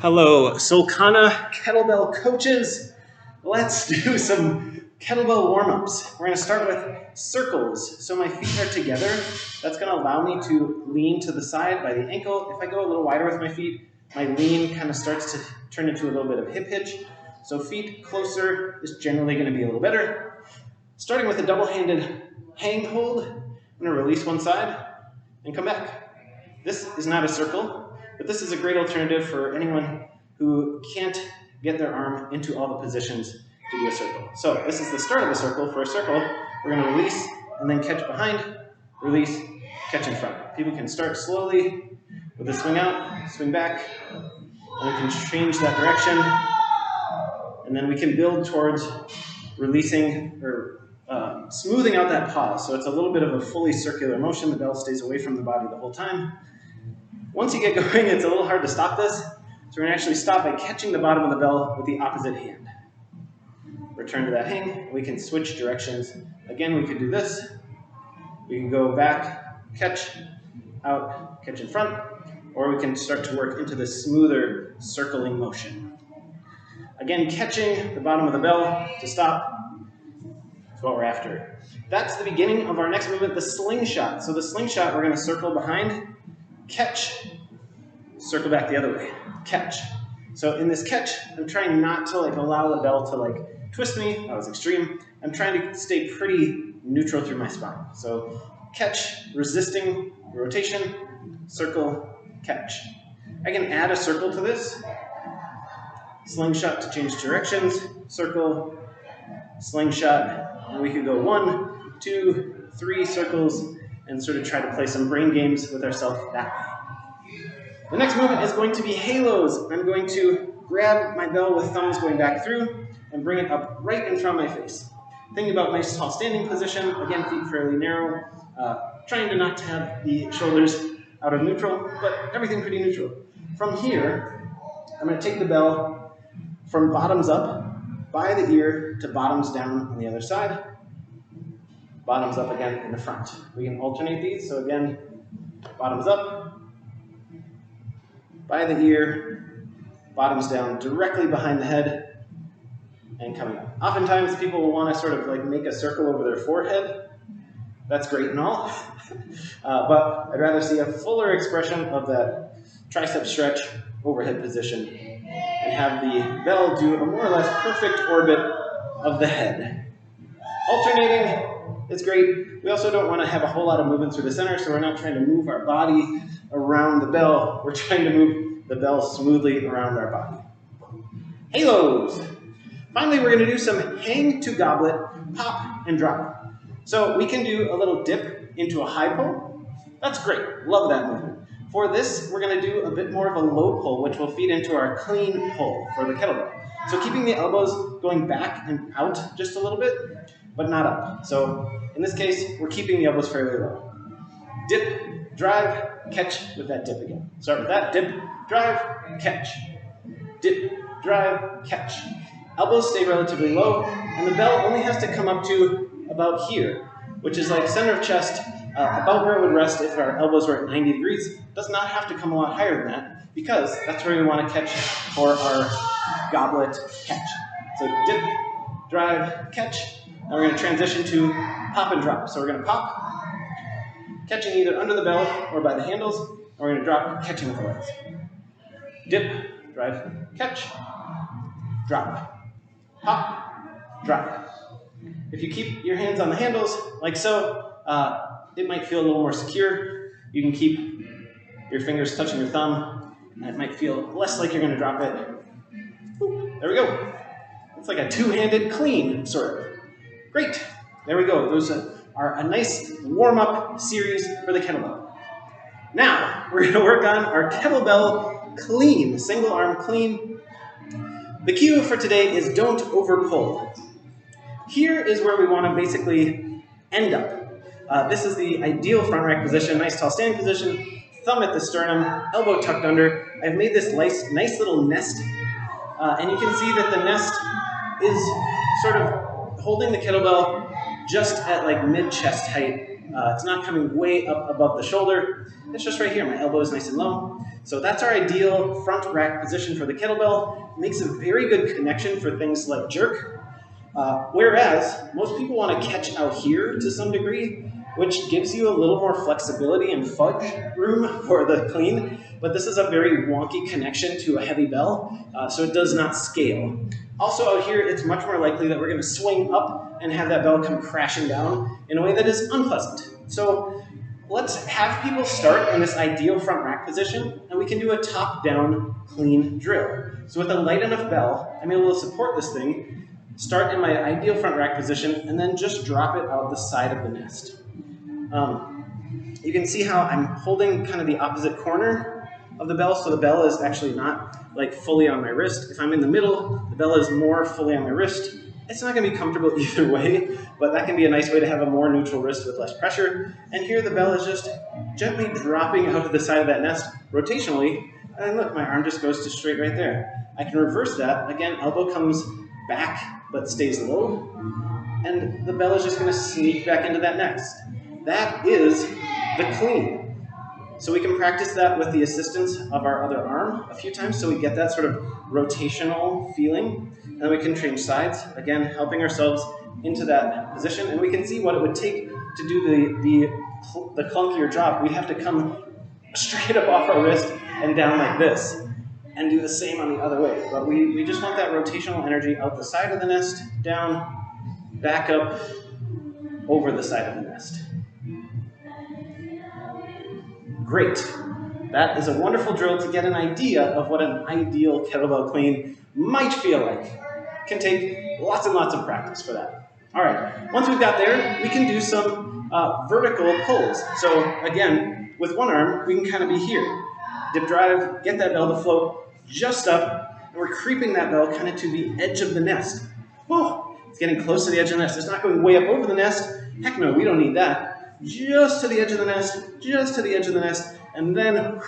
Hello, Solkana kettlebell coaches. Let's do some kettlebell warm-ups. We're going to start with circles. So my feet are together. That's going to allow me to lean to the side by the ankle. If I go a little wider with my feet, my lean kind of starts to turn into a little bit of hip hitch. So feet closer is generally going to be a little better. Starting with a double-handed hang hold, I'm going to release one side and come back. This is not a circle, but this is a great alternative for anyone who can't get their arm into all the positions to do a circle. So this is the start of the circle. For a circle, we're going to release and then catch behind, release, catch in front. People can start slowly with a swing out, swing back, and we can change that direction, and then we can build towards releasing or smoothing out that pause. So it's a little bit of a fully circular motion. The bell stays away from the body the whole time. Once you get going, it's a little hard to stop this. So we're going to actually stop by catching the bottom of the bell with the opposite hand. Return to that hang. We can switch directions. Again, we could do this. We can go back, catch, out, catch in front, or we can start to work into the smoother circling motion. Again, catching the bottom of the bell to stop is what we're after. That's the beginning of our next movement, the slingshot. So the slingshot, we're going to circle behind, catch, circle back the other way, catch. So in this catch, I'm trying not to allow the bell to twist me. That was extreme. I'm trying to stay pretty neutral through my spine. So catch, resisting rotation, circle, catch. I can add a circle to this. Slingshot to change directions, circle, slingshot, and we could go 1, 2, 3 circles and sort of try to play some brain games with ourselves that way. The next movement is going to be halos. I'm going to grab my bell with thumbs going back through and bring it up right in front of my face. Thinking about nice tall standing position, again, feet fairly narrow, trying to not to have the shoulders out of neutral, but everything pretty neutral. From here, I'm going to take the bell from bottoms up, by the ear, to bottoms down on the other side. Bottoms up again in the front. We can alternate these. So again, bottoms up, by the ear, bottoms down directly behind the head, and coming up. Oftentimes people will want to sort of make a circle over their forehead. That's great and all, but I'd rather see a fuller expression of that tricep stretch, overhead position, and have the bell do a more or less perfect orbit of the head. Alternating is great. We also don't want to have a whole lot of movement through the center, so we're not trying to move our body around the bell. We're trying to move the bell smoothly around our body. Halos. Finally, we're going to do some hang to goblet, pop, and drop. So we can do a little dip into a high pull. That's great. Love that movement. For this, we're going to do a bit more of a low pull, which will feed into our clean pull for the kettlebell. So keeping the elbows going back and out just a little bit, but not up. So in this case, we're keeping the elbows fairly low. Dip, drive, catch with that dip again. Start with that, dip, drive, catch. Dip, drive, catch. Elbows stay relatively low, and the bell only has to come up to about here, which is like center of chest, about where it would rest if our elbows were at 90 degrees. It does not have to come a lot higher than that, because that's where we want to catch for our goblet catch. So dip, drive, catch. Now we're going to transition to pop and drop. So we're going to pop, catching either under the bell or by the handles, and we're going to drop, catching with the legs. Dip, drive, catch, drop, pop, drop. If you keep your hands on the handles, like so, it might feel a little more secure. You can keep your fingers touching your thumb, and it might feel less like you're going to drop it. Ooh, there we go. It's like a two-handed clean, sort of. Great. There we go. Those are a nice warm-up series for the kettlebell. Now, we're going to work on our kettlebell clean, single arm clean. The cue for today is don't over-pull. Here is where we want to basically end up. This is the ideal front rack position, nice tall standing position, thumb at the sternum, elbow tucked under. I've made this nice little nest, and you can see that the nest is sort of holding the kettlebell just at mid-chest height It's not coming way up above the shoulder. It's just right here. My elbow is nice and low. So that's our ideal front rack position for the kettlebell. It makes a very good connection for things like jerk. Whereas most people want to catch out here to some degree, which gives you a little more flexibility and fudge room for the clean. But this is a very wonky connection to a heavy bell, so it does not scale. Also out here, it's much more likely that we're going to swing up and have that bell come crashing down in a way that is unpleasant. So let's have people start in this ideal front rack position, and we can do a top-down clean drill. So with a light enough bell, I'm able to support this thing, start in my ideal front rack position, and then just drop it out the side of the nest. You can see how I'm holding kind of the opposite corner of the bell, so the bell is actually not like fully on my wrist. If I'm in the middle, the bell is more fully on my wrist. It's not going to be comfortable either way, but that can be a nice way to have a more neutral wrist with less pressure. And here the bell is just gently dropping out of the side of that nest rotationally, and look, my arm just goes to straight right there. I can reverse that. Again, elbow comes back but stays low, and the bell is just going to sneak back into that nest. That is the clean. So we can practice that with the assistance of our other arm a few times so we get that sort of rotational feeling. And then we can change sides, again, helping ourselves into that position. And we can see what it would take to do the clunkier drop. We'd have to come straight up off our wrist and down like this and do the same on the other way. But we just want that rotational energy out the side of the nest, down, back up, over the side of the nest. Great. That is a wonderful drill to get an idea of what an ideal kettlebell clean might feel like. It can take lots and lots of practice for that. All right, once we've got there, we can do some vertical pulls. So again, with one arm, we can kind of be here. Dip drive, get that bell to float just up, and we're creeping that bell kind of to the edge of the nest. Oh, it's getting close to the edge of the nest. It's not going way up over the nest. Heck no, we don't need that. Just to the edge of the nest, just to the edge of the nest, and then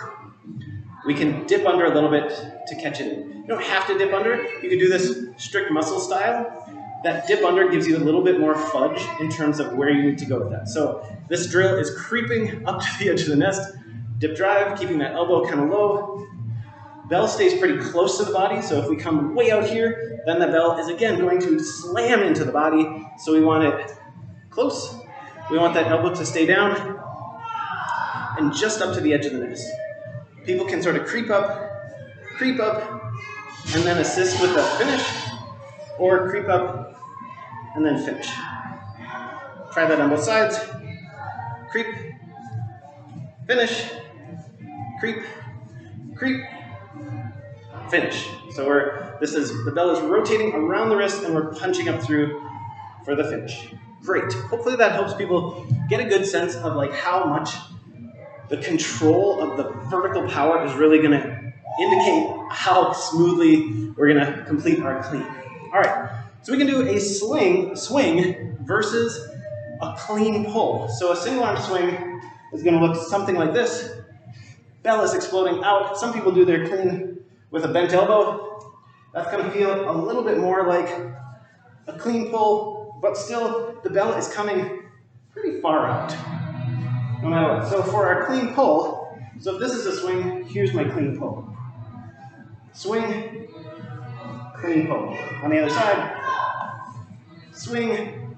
we can dip under a little bit to catch it in. You don't have to dip under. You can do this strict muscle style. That dip under gives you a little bit more fudge in terms of where you need to go with that. So this drill is creeping up to the edge of the nest, dip drive, keeping that elbow kind of low. Bell stays pretty close to the body, so if we come way out here, then the bell is again going to slam into the body, so we want it close. We want that elbow to stay down and just up to the edge of the nest. People can sort of creep up, and then assist with the finish, or creep up and then finish. Try that on both sides. Creep, finish, creep, finish. So the bell is rotating around the wrist and we're punching up through for the finish. Great. Hopefully that helps people get a good sense of like how much the control of the vertical power is really going to indicate how smoothly we're going to complete our clean. All right. So we can do a swing versus a clean pull. So a single arm swing is going to look something like this. Bell is exploding out. Some people do their clean with a bent elbow. That's going to feel a little bit more like a clean pull, but still the bell is coming pretty far out, no matter what. So for our clean pull, so if this is a swing, here's my clean pull. Swing, clean pull. On the other side, swing,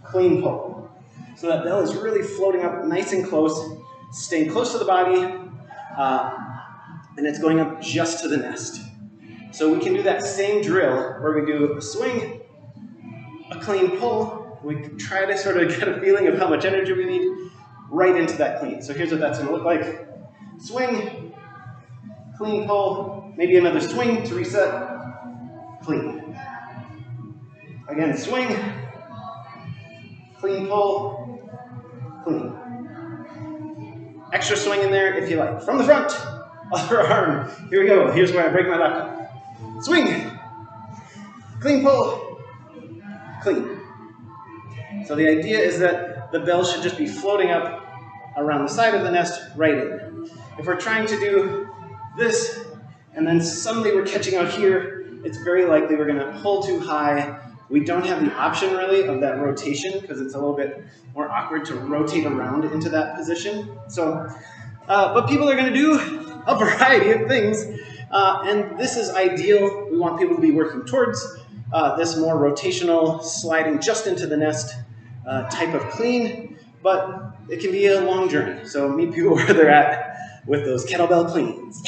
clean pull. So that bell is really floating up nice and close, staying close to the body, and it's going up just to the nest. So we can do that same drill where we do a swing, a clean pull. We can try to sort of get a feeling of how much energy we need right into that clean. So here's what that's going to look like. Swing, clean pull, maybe another swing to reset, clean. Again, swing, clean pull, clean. Extra swing in there if you like. From the front, other arm. Here we go. Here's where I break my laptop. Swing, clean pull, clean. So the idea is that the bell should just be floating up around the side of the nest, right in. If we're trying to do this, and then suddenly we're catching out here, it's very likely we're going to pull too high, We don't have the option really of that rotation because it's a little bit more awkward to rotate around into that position. So, but people are going to do a variety of things, and this is ideal. We want people to be working towards this more rotational, sliding just into the nest type of clean, but it can be a long journey. So meet people where they're at with those kettlebell cleans.